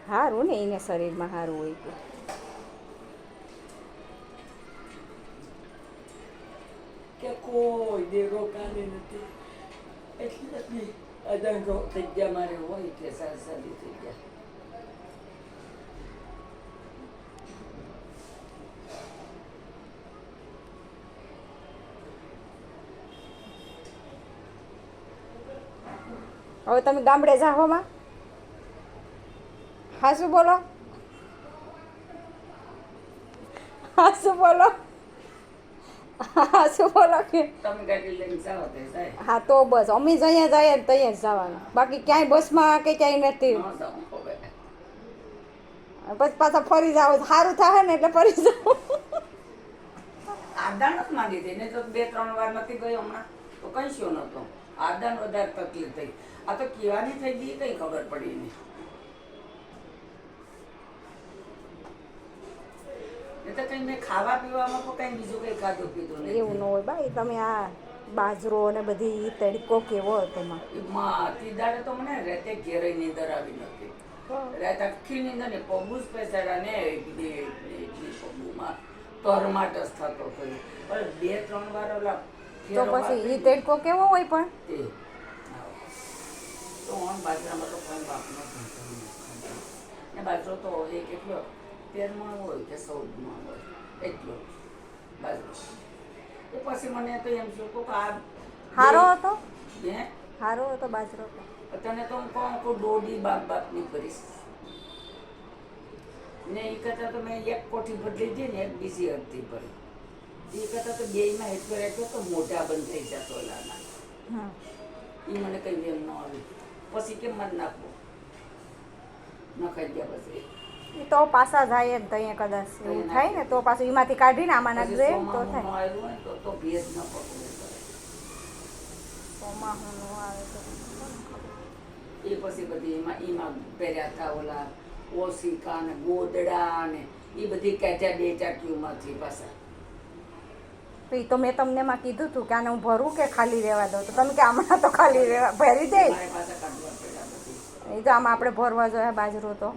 સારું ને એને શરીરમાં સારું હોય તો. કે કોઈ દેરો કાને નથી એટલે જ નહીં અદંગો થઈ ગયા મારે હોય કે સારી થઈ ગયા. હવે તમે ગામડે જાહોમાં હા શું બોલો, હા શું બોલો, હા શું બોલો કે તમે ગાડી લઈને જાઓ તે જાય હા તો બસ અમે જ અહીંયા જઈએ ને ત્યાં જ જવાનું, બાકી ક્યાંય બસમાં કે ક્યાંય નથી. ન જાઉં હવે પછી પાછા ફરી જાવ સારું થાય ને એટલે ફરી જાવ. આદાન જ માંગી હતી ને તો 2-3 વાર નથી ગયો હમણાં તો કઈ શું નતો. આદાન વધારે તકલીફ થઈ. આ તો કેવાની થઈ ગઈ કઈ ખબર પડી નહીં. એ તો કઈ મેં ખાવા પીવામાં તો કઈ બીજું કઈ ખાધું પીધું નહીં. એવું ન હોય ભાઈ, તમે આ બાજરો ને બધી તડકો કેવો તેમાં એમાં તીદાડે તો મને રેતે ઘેરે નીંદર આવી નથી. રાત આખી નીંદર ને પગું જ પેસાડા ને પગુમાં તરમાટ જ થતો થયો. પણ 2-3 વાર ઓલા તો પછી એ તડકો કેવો હોય પણ તે તો ઓન બાજરામાં તો કોઈ બાપનો જ નથી. ને બાજરો તો એ કેટલો 13 હોય કે 14 હોય એટલો બાજરો. તો પછી મને તો એમ શું કહું કે આ હારો હતો, હે હારો હતો બાજરો. તને તો હું કહું કે દોડી બાપની કરીશ ને એ કરતાં તો મેં એક કોઠી બદલી હતી ને એક બીજી અડધી ભરી. એ કરતાં તો બેયમાં હેઠો રહેતો તો મોઢા બંધ થઈ જતો ઓલાના. એ મને કઈ એમ ન આવ્યું. પછી કેમ મત નાખવું નખાઈ ગયા પછી એ તો પાછા જાય ને ત્યાં કદાચ એવું થાય ને તો પાછું એમાંથી કાઢીને આમાં નાખી દે તો થાય. આવ્યું હોય તો ભેજ ન પકડે. ચોમાસું નું આવે તો એ પછી બધી એમાં પહેર્યા હતા ઓલા ઓશિકા ને ગોદડા ને એ બધી કાઢ્યા 2 ચાટીઓમાંથી પાછા. તો એ તો મેં તમને એમાં કીધું હતું કે આને હું ભરું કે ખાલી રહેવા દઉં, તો તમે કે હમણાં તો ખાલી રહેવા ભરી દે. મારે પાછા કાઢવા પડ્યા બધી. એ તો આમાં આપણે ભરવા જોઈએ બાજરો તો.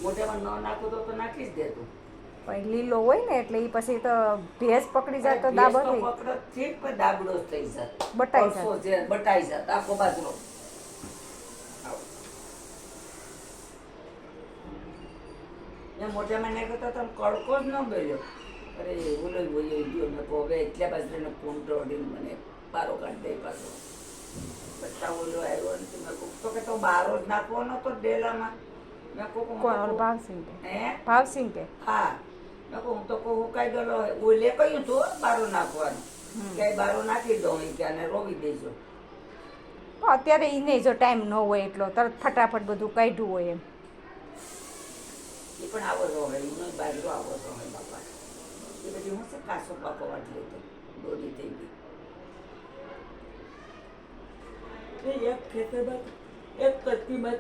મોઢામાં ન નાખું તો નાખી જ દેતું. પણ લીલો હોય ને એટલે એ પછી તો ભેજ પકડી જાય તો દાબો થઈ પકડો ઠીક પણ દાબડો થઈ જાય, બટાઈ જાય. બટાઈ જાય આખો બાજરો. મોઢામાં નાખ્યો તો તમે કડકો જ ન ગયો. અરે ઓલો બોલ્યો ગયો ને તો હવે એટલા બાજરાનો કોન્ટ્રો અડીને મને બારો કાઢી દે પાછો. બધા ઓલો આવ્યો ને મેં કહું તો કે તો બારો જ નાખવાનો તો ડેલામાં. મેં કહું કોણ ભાવસિંહ કે હે ભાવસિંહ કે હા મેં કહું હું તો કહું કઈ ગયેલો ઓલે કહ્યું તું બારો નાખવાનું કે બારો નાખી દઉં કે આને રોવી દેજો. અત્યારે એને જો ટાઈમ ન હોય એટલો તરત ફટાફટ બધું કાઢ્યું હોય એમ. એ પણ આવો રોવે એનો બાજરો આવો રોવે બાપા. એ બધી હું છે કાસો પાકો વાટલી તો દોડી થઈ ગઈ. એક ખેતરમાં એક કત્તીમાં